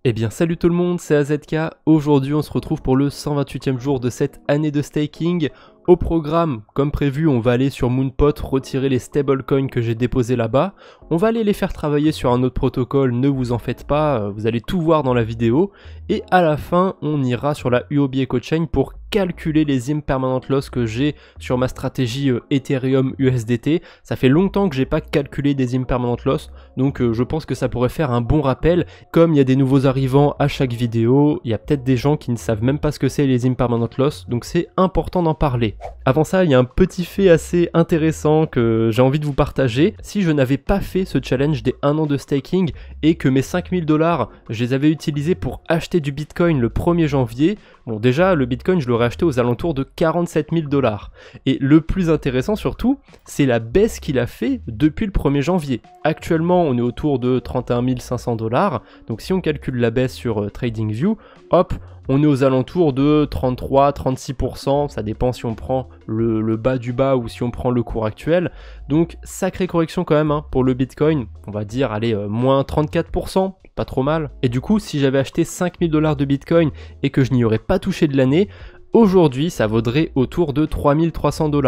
Eh bien salut tout le monde, c'est AZK. Aujourd'hui on se retrouve pour le 128e jour de cette année de staking. Au programme, comme prévu, on va aller sur Moonpot retirer les stablecoins que j'ai déposés là-bas. On va aller les faire travailler sur un autre protocole, ne vous en faites pas, vous allez tout voir dans la vidéo. Et à la fin, on ira sur la Huobi EcoChain pour calculer les impermanent loss que j'ai sur ma stratégie Ethereum USDT. Ça fait longtemps que j'ai pas calculé des impermanent loss, donc je pense que ça pourrait faire un bon rappel. Comme il y a des nouveaux arrivants à chaque vidéo, il y a peut-être des gens qui ne savent même pas ce que c'est les impermanent loss, donc c'est important d'en parler. Avant ça, il y a un petit fait assez intéressant que j'ai envie de vous partager. Si je n'avais pas fait ce challenge des 1 an de staking et que mes 5000 $, je les avais utilisés pour acheter du Bitcoin le 1er janvier, bon déjà le Bitcoin je l'aurais acheté aux alentours de 47 000 $. Et le plus intéressant surtout, c'est la baisse qu'il a fait depuis le 1er janvier. Actuellement on est autour de 31 500 $, donc si on calcule la baisse sur TradingView, hop, on est aux alentours de 33-36%, ça dépend si on prend le bas du bas ou si on prend le cours actuel. Donc sacrée correction quand même pour le Bitcoin, on va dire allez moins 34%, pas trop mal. Et du coup si j'avais acheté 5000 $ de Bitcoin et que je n'y aurais pas touché de l'année, aujourd'hui, ça vaudrait autour de 3300 $.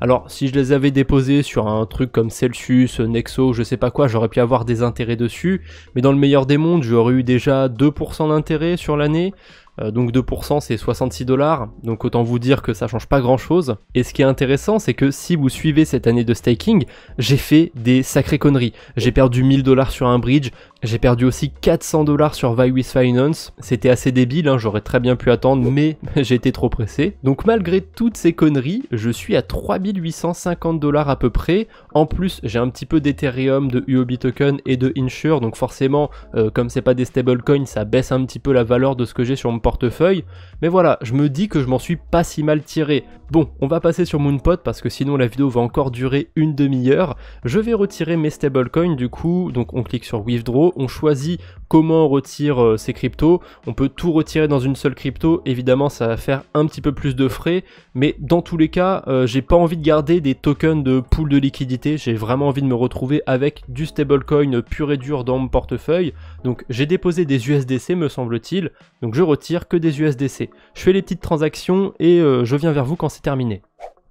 Alors, si je les avais déposés sur un truc comme Celsius, Nexo, je sais pas quoi, j'aurais pu avoir des intérêts dessus. Mais dans le meilleur des mondes, j'aurais eu déjà 2% d'intérêt sur l'année. Donc 2% c'est 66 $, donc autant vous dire que ça change pas grand chose. Et ce qui est intéressant, c'est que si vous suivez cette année de staking, j'ai fait des sacrées conneries. J'ai perdu 1000 $ sur un bridge, j'ai perdu aussi 400 $ sur Buy with Finance. C'était assez débile, j'aurais très bien pu attendre, mais j'ai été trop pressé. Donc malgré toutes ces conneries, je suis à 3850 $ à peu près. En plus, j'ai un petit peu d'Ethereum, de Huobi Token et de Insure, donc forcément, comme c'est pas des stablecoins, ça baisse un petit peu la valeur de ce que j'ai sur mon portefeuille, mais voilà, je me dis que je m'en suis pas si mal tiré. Bon, on va passer sur Moonpot parce que sinon la vidéo va encore durer une demi-heure. Je vais retirer mes stablecoins du coup, donc on clique sur Withdraw, on choisit comment on retire ces cryptos. On peut tout retirer dans une seule crypto, évidemment ça va faire un petit peu plus de frais, mais dans tous les cas, j'ai pas envie de garder des tokens de pool de liquidité, j'ai vraiment envie de me retrouver avec du stablecoin pur et dur dans mon portefeuille. Donc j'ai déposé des USDC me semble-t-il, donc je retire que des USDC. Je fais les petites transactions et je viens vers vous quand c'est terminé.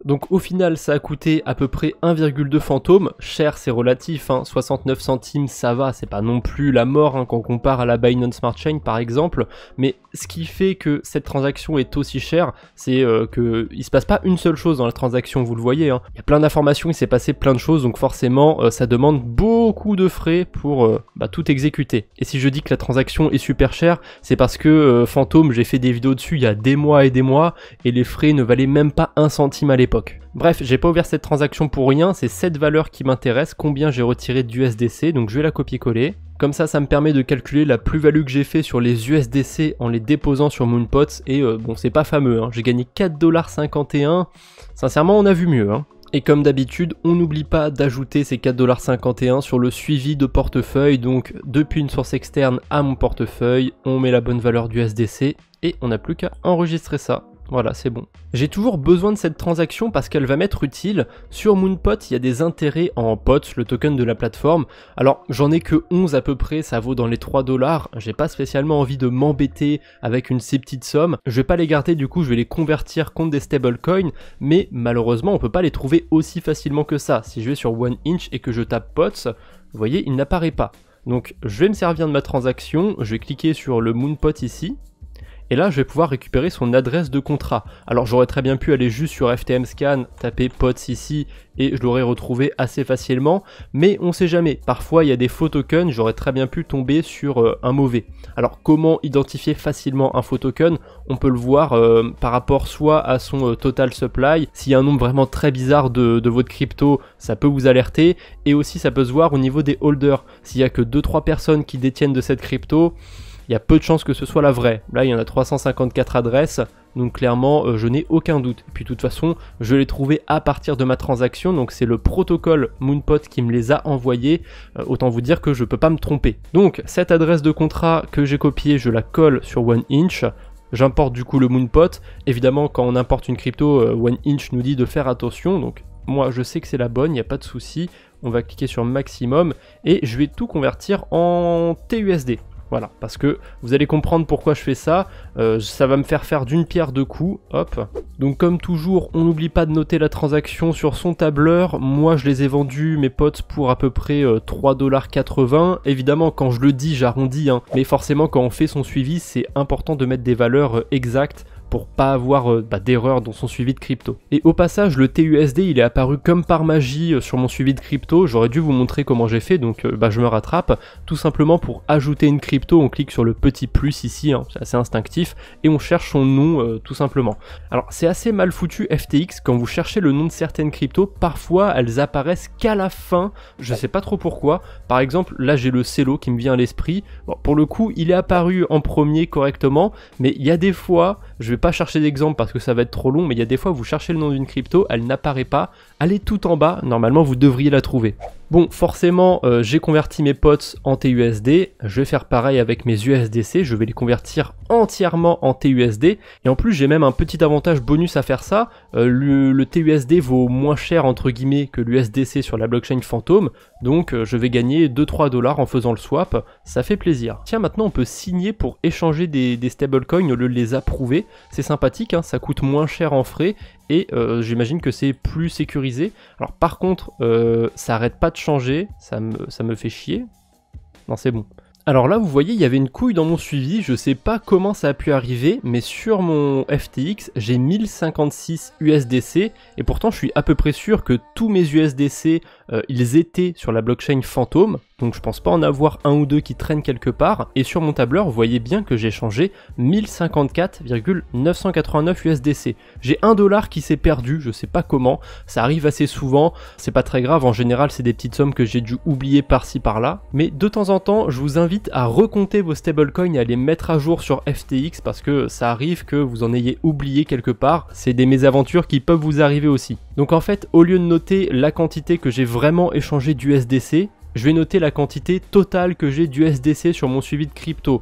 Donc au final ça a coûté à peu près 1,2 fantômes, cher c'est relatif, 69 centimes ça va, c'est pas non plus la mort quand on compare à la Binance Smart Chain par exemple, mais ce qui fait que cette transaction est aussi chère, c'est qu'il se passe pas une seule chose dans la transaction, vous le voyez, il y a plein d'informations, il s'est passé plein de choses, donc forcément ça demande beaucoup de frais pour tout exécuter. Et si je dis que la transaction est super chère, c'est parce que Fantôme, j'ai fait des vidéos dessus il y a des mois et les frais ne valaient même pas 1 centime à l'époque. Bref, j'ai pas ouvert cette transaction pour rien, c'est cette valeur qui m'intéresse, combien j'ai retiré d'USDC, donc je vais la copier-coller. Comme ça me permet de calculer la plus-value que j'ai fait sur les USDC en les déposant sur Moonpot, et bon, c'est pas fameux, j'ai gagné 4,51 $, sincèrement on a vu mieux. Et comme d'habitude, on n'oublie pas d'ajouter ces 4,51 $ sur le suivi de portefeuille, donc depuis une source externe à mon portefeuille, on met la bonne valeur d'USDC, et on n'a plus qu'à enregistrer ça. Voilà, c'est bon. J'ai toujours besoin de cette transaction parce qu'elle va m'être utile. Sur Moonpot, il y a des intérêts en POT, le token de la plateforme. Alors, j'en ai que 11 à peu près, ça vaut dans les 3 $. J'ai pas spécialement envie de m'embêter avec une si petite somme. Je vais pas les garder, du coup, je vais les convertir contre des stablecoins. Mais malheureusement, on peut pas les trouver aussi facilement que ça. Si je vais sur 1inch et que je tape POTS, vous voyez, il n'apparaît pas. Donc, je vais me servir de ma transaction. Je vais cliquer sur le Moonpot ici. Et là, je vais pouvoir récupérer son adresse de contrat. Alors, j'aurais très bien pu aller juste sur FTM Scan, taper POTS ici, et je l'aurais retrouvé assez facilement. Mais on sait jamais. Parfois, il y a des faux tokens, j'aurais très bien pu tomber sur un mauvais. Alors, comment identifier facilement un faux token? On peut le voir par rapport soit à son total supply. S'il y a un nombre vraiment très bizarre de votre crypto, ça peut vous alerter. Et aussi, ça peut se voir au niveau des holders. S'il y a que 2-3 personnes qui détiennent de cette crypto, il y a peu de chances que ce soit la vraie. Là, il y en a 354 adresses, donc clairement, je n'ai aucun doute. Et puis, de toute façon, je l'ai trouvé à partir de ma transaction, donc c'est le protocole Moonpot qui me les a envoyés. Autant vous dire que je ne peux pas me tromper. Donc, cette adresse de contrat que j'ai copiée, je la colle sur 1inch. J'importe du coup le Moonpot. Évidemment, quand on importe une crypto, 1inch nous dit de faire attention, donc moi je sais que c'est la bonne, il n'y a pas de souci. On va cliquer sur maximum et je vais tout convertir en TUSD. Voilà, parce que vous allez comprendre pourquoi je fais ça, ça va me faire d'une pierre deux coups, hop. Donc comme toujours, on n'oublie pas de noter la transaction sur son tableur. Moi je les ai vendus, mes potes, pour à peu près 3,80 $. Évidemment quand je le dis, j'arrondis, hein, mais forcément quand on fait son suivi, c'est important de mettre des valeurs exactes pour pas avoir d'erreur dans son suivi de crypto. Et au passage, le TUSD il est apparu comme par magie sur mon suivi de crypto. J'aurais dû vous montrer comment j'ai fait, donc je me rattrape. Tout simplement pour ajouter une crypto, on clique sur le petit plus ici, hein, c'est assez instinctif, et on cherche son nom tout simplement. Alors c'est assez mal foutu FTX, quand vous cherchez le nom de certaines cryptos, parfois elles apparaissent qu'à la fin, je sais pas trop pourquoi. Par exemple, là j'ai le Celo qui me vient à l'esprit. Bon, pour le coup, il est apparu en premier correctement, mais il y a des fois, je vais pas chercher d'exemple parce que ça va être trop long, mais il y a des fois vous cherchez le nom d'une crypto, elle n'apparaît pas, elle est tout en bas, normalement vous devriez la trouver. Bon, forcément, j'ai converti mes potes en TUSD, je vais faire pareil avec mes USDC, je vais les convertir entièrement en TUSD, et en plus j'ai même un petit avantage bonus à faire ça, le TUSD vaut moins cher entre guillemets que l'USDC sur la blockchain Phantom, donc je vais gagner 2-3 $ en faisant le swap, ça fait plaisir. Tiens, maintenant on peut signer pour échanger des stablecoins au lieu de les approuver, c'est sympathique, hein, ça coûte moins cher en frais, et j'imagine que c'est plus sécurisé. Alors par contre, ça arrête pas de changer, ça me fait chier. Non, c'est bon. Alors là, vous voyez, il y avait une couille dans mon suivi, je sais pas comment ça a pu arriver, mais sur mon FTX, j'ai 1056 USDC, et pourtant je suis à peu près sûr que tous mes USDC, ils étaient sur la blockchain Phantom, donc je pense pas en avoir un ou deux qui traînent quelque part, et sur mon tableur, vous voyez bien que j'ai changé 1054,989 USDC. J'ai 1 $ qui s'est perdu, je sais pas comment, ça arrive assez souvent, c'est pas très grave, en général c'est des petites sommes que j'ai dû oublier par-ci par-là, mais de temps en temps, je vous invite à recompter vos stablecoins et à les mettre à jour sur FTX, parce que ça arrive que vous en ayez oublié quelque part, c'est des mésaventures qui peuvent vous arriver aussi. Donc en fait, au lieu de noter la quantité que j'ai vraiment échangé d'USDC, je vais noter la quantité totale que j'ai d'USDC sur mon suivi de crypto,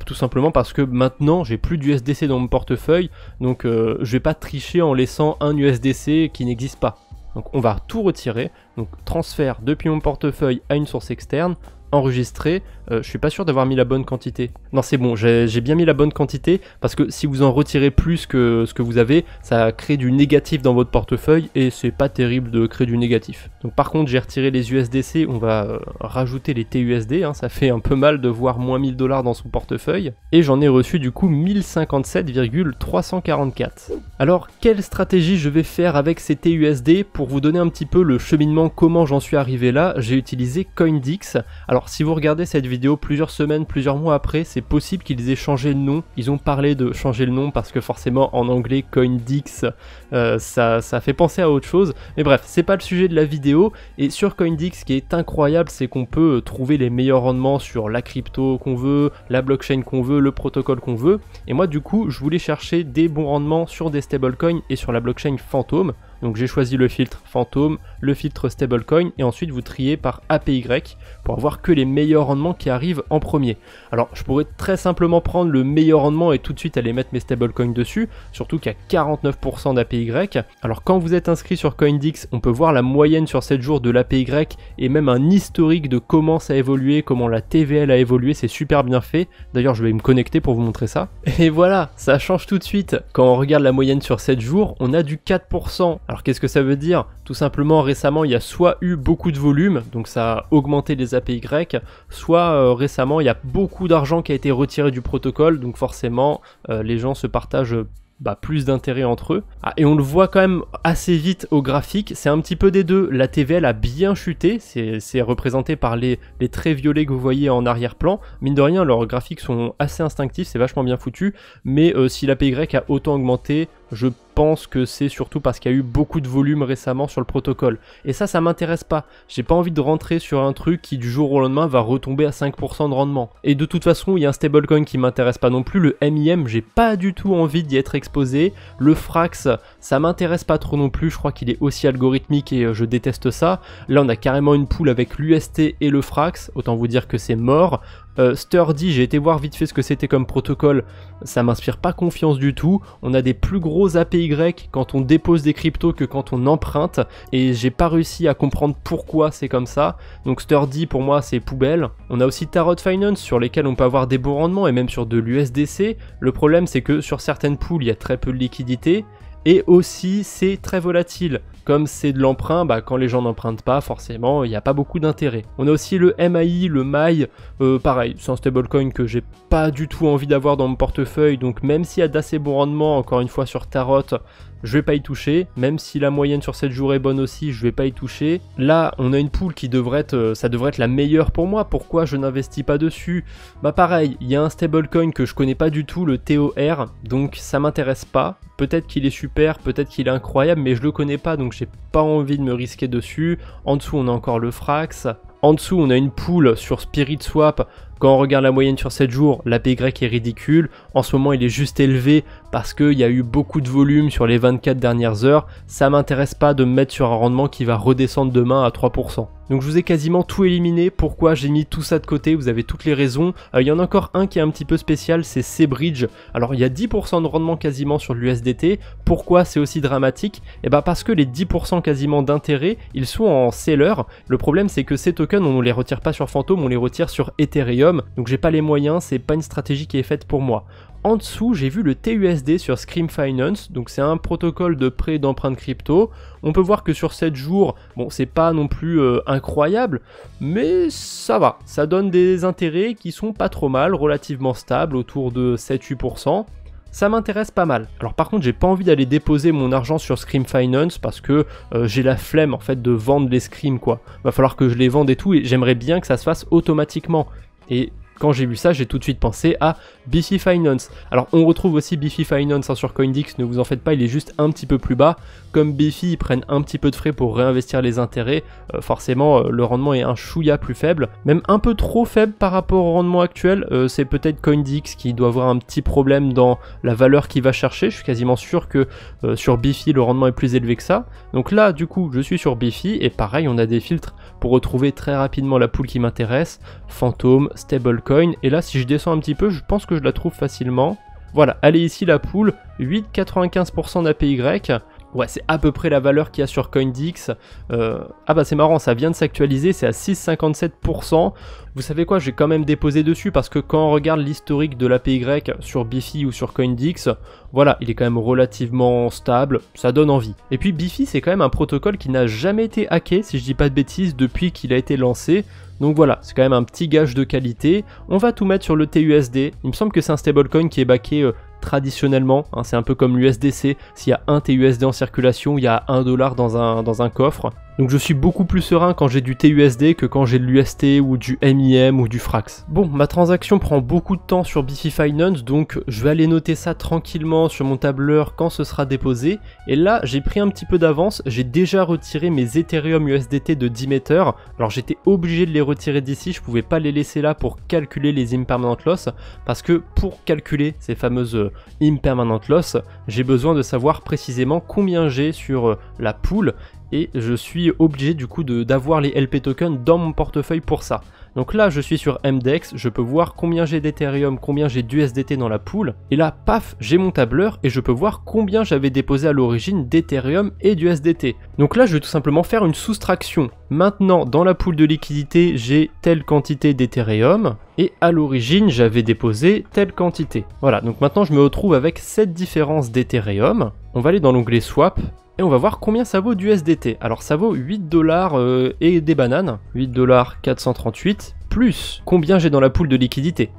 tout simplement parce que maintenant j'ai plus d'USDC dans mon portefeuille, donc je vais pas tricher en laissant un USDC qui n'existe pas. Donc on va tout retirer, donc transfert depuis mon portefeuille à une source externe, enregistré, je suis pas sûr d'avoir mis la bonne quantité. Non, c'est bon, j'ai bien mis la bonne quantité, parce que si vous en retirez plus que ce que vous avez, ça crée du négatif dans votre portefeuille, et c'est pas terrible de créer du négatif. Donc par contre, j'ai retiré les USDC, on va rajouter les TUSD, hein, ça fait un peu mal de voir moins 1000 $ dans son portefeuille, et j'en ai reçu du coup 1057,344. Alors, quelle stratégie je vais faire avec ces TUSD? Pour vous donner un petit peu le cheminement, comment j'en suis arrivé là, j'ai utilisé CoinDix. Alors si vous regardez cette vidéo plusieurs semaines, plusieurs mois après, c'est possible qu'ils aient changé le nom. Ils ont parlé de changer le nom parce que forcément en anglais CoinDix, ça fait penser à autre chose. Mais bref, c'est pas le sujet de la vidéo. Et sur CoinDix, ce qui est incroyable, c'est qu'on peut trouver les meilleurs rendements sur la crypto qu'on veut, la blockchain qu'on veut, le protocole qu'on veut. Et moi du coup, je voulais chercher des bons rendements sur des stablecoins et sur la blockchain Phantom. Donc j'ai choisi le filtre Phantom, le filtre Stablecoin, et ensuite vous triez par APY pour avoir que les meilleurs rendements qui arrivent en premier. Alors je pourrais très simplement prendre le meilleur rendement et tout de suite aller mettre mes stablecoins dessus, surtout qu'il y a 49% d'APY. Alors quand vous êtes inscrit sur CoinDix, on peut voir la moyenne sur 7 jours de l'APY et même un historique de comment ça a évolué, comment la TVL a évolué, c'est super bien fait. D'ailleurs je vais me connecter pour vous montrer ça. Et voilà, ça change tout de suite. Quand on regarde la moyenne sur 7 jours, on a du 4%. Alors qu'est-ce que ça veut dire? Tout simplement, récemment il y a soit eu beaucoup de volume, donc ça a augmenté les APY, soit récemment il y a beaucoup d'argent qui a été retiré du protocole, donc forcément les gens se partagent plus d'intérêt entre eux. Ah, et on le voit quand même assez vite au graphique, c'est un petit peu des deux. La TVL a bien chuté, c'est représenté par les traits violets que vous voyez en arrière-plan. Mine de rien, leurs graphiques sont assez instinctifs, c'est vachement bien foutu, mais si l'APY a autant augmenté, je pense que c'est surtout parce qu'il y a eu beaucoup de volume récemment sur le protocole. Et ça m'intéresse pas. J'ai pas envie de rentrer sur un truc qui du jour au lendemain va retomber à 5% de rendement. Et de toute façon, il y a un stablecoin qui m'intéresse pas non plus, le MIM, j'ai pas du tout envie d'y être exposé. Le Frax, ça m'intéresse pas trop non plus, je crois qu'il est aussi algorithmique et je déteste ça. Là, on a carrément une pool avec l'UST et le Frax, autant vous dire que c'est mort. Sturdy, j'ai été voir vite fait ce que c'était comme protocole, ça m'inspire pas confiance du tout. On a des plus gros APY quand on dépose des cryptos que quand on emprunte, et j'ai pas réussi à comprendre pourquoi c'est comme ça. Donc Sturdy pour moi c'est poubelle. On a aussi Tarot Finance sur lesquels on peut avoir des bons rendements et même sur de l'USDC. Le problème c'est que sur certaines pools il y a très peu de liquidité. Et aussi, c'est très volatile. Comme c'est de l'emprunt, quand les gens n'empruntent pas, forcément, il n'y a pas beaucoup d'intérêt. On a aussi le MAI, le MAI, pareil, c'est un stablecoin que j'ai pas du tout envie d'avoir dans mon portefeuille, donc même s'il y a d'assez bons rendements, encore une fois sur Tarot, je vais pas y toucher. Même si la moyenne sur 7 jours est bonne aussi, je vais pas y toucher. Là, on a une pool qui devrait être, ça devrait être la meilleure pour moi. Pourquoi je n'investis pas dessus? Pareil, il y a un stablecoin que je connais pas du tout, le TOR, donc ça m'intéresse pas. Peut-être qu'il est super, peut-être qu'il est incroyable, mais je le connais pas, donc j'ai pas envie de me risquer dessus. En dessous, on a encore le Frax. En dessous, on a une pool sur Spirit Swap. Quand on regarde la moyenne sur 7 jours, l'APY est ridicule. En ce moment, il est juste élevé parce qu'il y a eu beaucoup de volume sur les 24 dernières heures. Ça m'intéresse pas de me mettre sur un rendement qui va redescendre demain à 3%. Donc je vous ai quasiment tout éliminé. Pourquoi j'ai mis tout ça de côté? Vous avez toutes les raisons. Il y en a encore un qui est un petit peu spécial, c'est C-Bridge. Alors il y a 10% de rendement quasiment sur l'USDT. Pourquoi c'est aussi dramatique? Parce que les 10% quasiment d'intérêt, ils sont en seller. Le problème c'est que ces tokens, on ne les retire pas sur Phantom, on les retire sur Ethereum. Donc j'ai pas les moyens, c'est pas une stratégie qui est faite pour moi. En dessous, j'ai vu le TUSD sur Scream Finance, donc c'est un protocole de prêt d'emprunte crypto. On peut voir que sur 7 jours, bon, c'est pas non plus incroyable, mais ça va. Ça donne des intérêts qui sont pas trop mal, relativement stables, autour de 7-8%. Ça m'intéresse pas mal. Alors par contre, j'ai pas envie d'aller déposer mon argent sur Scream Finance parce que j'ai la flemme en fait de vendre les Scream quoi. Va falloir que je les vende et tout, et j'aimerais bien que ça se fasse automatiquement. Et quand j'ai vu ça, j'ai tout de suite pensé à Biffy Finance. Alors on retrouve aussi Biffy Finance sur CoinDex, ne vous en faites pas, il est juste un petit peu plus bas. Comme Biffy, ils prennent un petit peu de frais pour réinvestir les intérêts, forcément le rendement est un chouïa plus faible, même un peu trop faible par rapport au rendement actuel. C'est peut-être CoinDex qui doit avoir un petit problème dans la valeur qu'il va chercher. Je suis quasiment sûr que sur Biffy le rendement est plus élevé que ça. Donc là du coup je suis sur Biffy et pareil on a des filtres pour retrouver très rapidement la pool qui m'intéresse, Phantom, Stablecoin, et là si je descends un petit peu je pense que je la trouve facilement. Voilà, elle est ici la pool, 8,95% d'APY. Ouais, c'est à peu près la valeur qu'il y a sur CoinDex. C'est marrant, ça vient de s'actualiser, c'est à 6,57%. Vous savez quoi, j'ai quand même déposé dessus parce que quand on regarde l'historique de l'APY sur Biffy ou sur CoinDex, voilà, il est quand même relativement stable, ça donne envie. Et puis Biffy, c'est quand même un protocole qui n'a jamais été hacké, si je dis pas de bêtises, depuis qu'il a été lancé. Donc voilà, c'est quand même un petit gage de qualité. On va tout mettre sur le TUSD. Il me semble que c'est un stablecoin qui est backé traditionnellement, hein, c'est un peu comme l'USDC. S'il y a un TUSD en circulation, il y a $1 dans un coffre. Donc je suis beaucoup plus serein quand j'ai du TUSD que quand j'ai de l'UST ou du MIM ou du Frax. Bon, ma transaction prend beaucoup de temps sur Biffy Finance, donc je vais aller noter ça tranquillement sur mon tableur quand ce sera déposé. Et là, j'ai pris un petit peu d'avance, j'ai déjà retiré mes Ethereum USDT de 10 Meter. Alors j'étais obligé de les retirer d'ici, je pouvais pas les laisser là pour calculer les impermanent loss, parce que pour calculer ces fameuses impermanent loss, j'ai besoin de savoir précisément combien j'ai sur la pool. Et je suis obligé du coup d'avoir les LP tokens dans mon portefeuille pour ça. Donc là je suis sur MDEX, je peux voir combien j'ai d'Ethereum, combien j'ai d'USDT dans la pool. Et là paf, j'ai mon tableur et je peux voir combien j'avais déposé à l'origine d'Ethereum et d'USDT. Donc là je vais tout simplement faire une soustraction. Maintenant dans la pool de liquidité j'ai telle quantité d'Ethereum et à l'origine j'avais déposé telle quantité. Voilà, donc maintenant je me retrouve avec cette différence d'Ethereum. On va aller dans l'onglet Swap. Et on va voir combien ça vaut d'USDT. Alors ça vaut 8$ et des bananes, 8,438$, plus combien j'ai dans la pool de liquidité.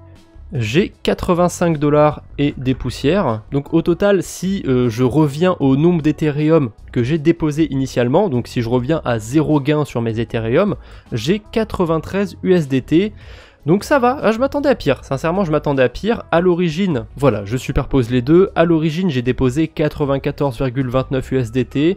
J'ai 85$ et des poussières. Donc au total, si je reviens au nombre d'Ethereum que j'ai déposé initialement, donc si je reviens à 0 gain sur mes Ethereum, j'ai 93 USDT. Donc ça va, je m'attendais à pire, sincèrement je m'attendais à pire. À l'origine, voilà, je superpose les deux, à l'origine j'ai déposé 94,29 USDT.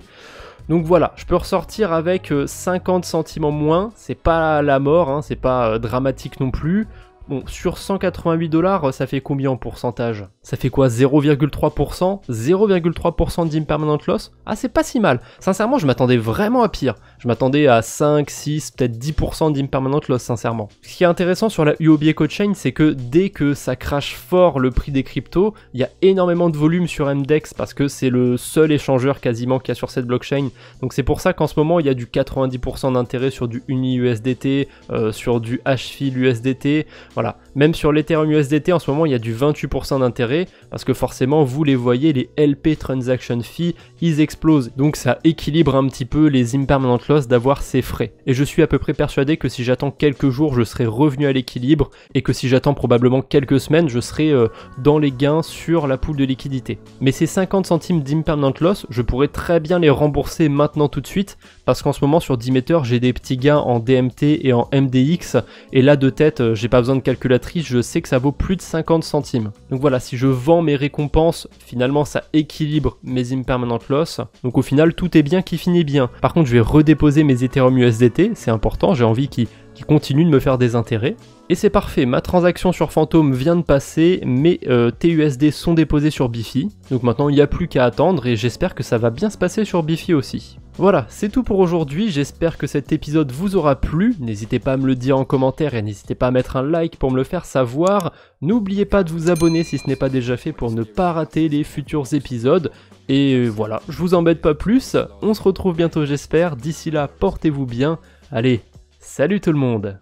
Donc voilà, je peux ressortir avec 50 centimes en moins, c'est pas la mort, hein, c'est pas dramatique non plus. Bon, sur 188 $, ça fait combien en pourcentage? Ça fait quoi, 0,3%? 0,3% d'impermanent loss? Ah, c'est pas si mal. Sincèrement, je m'attendais vraiment à pire. Je m'attendais à 5, 6, peut-être 10% d'impermanent loss, sincèrement. Ce qui est intéressant sur la UOB EcoChain, c'est que dès que ça crache fort le prix des cryptos, il y a énormément de volume sur MDEX parce que c'est le seul échangeur quasiment qu'il y a sur cette blockchain. Donc c'est pour ça qu'en ce moment, il y a du 90% d'intérêt sur du UniUSDT, sur du HFIL USDT. Voilà, même sur l'Ethereum USDT en ce moment il y a du 28% d'intérêt parce que forcément vous les voyez, les LP Transaction Fee ils explosent, donc ça équilibre un petit peu les impermanent loss d'avoir ces frais. Et je suis à peu près persuadé que si j'attends quelques jours je serai revenu à l'équilibre et que si j'attends probablement quelques semaines je serai dans les gains sur la pool de liquidité. Mais ces 50 centimes d'impermanent loss je pourrais très bien les rembourser maintenant tout de suite parce qu'en ce moment sur Demeter j'ai des petits gains en DMT et en MDX et là de tête j'ai pas besoin de calculatrice, je sais que ça vaut plus de 50 centimes. Donc voilà, si je vends mes récompenses, finalement ça équilibre mes impermanent loss. Donc au final tout est bien qui finit bien. Par contre je vais redéposer mes Ethereum USDT, c'est important, j'ai envie qu'ils continuent de me faire des intérêts. Et c'est parfait, ma transaction sur Phantom vient de passer, mes TUSD sont déposés sur Bifi. Donc maintenant il n'y a plus qu'à attendre et j'espère que ça va bien se passer sur Bifi aussi. Voilà, c'est tout pour aujourd'hui, j'espère que cet épisode vous aura plu, n'hésitez pas à me le dire en commentaire et n'hésitez pas à mettre un like pour me le faire savoir. N'oubliez pas de vous abonner si ce n'est pas déjà fait pour ne pas rater les futurs épisodes. Et voilà, je vous embête pas plus, on se retrouve bientôt j'espère, d'ici là portez-vous bien, allez, salut tout le monde!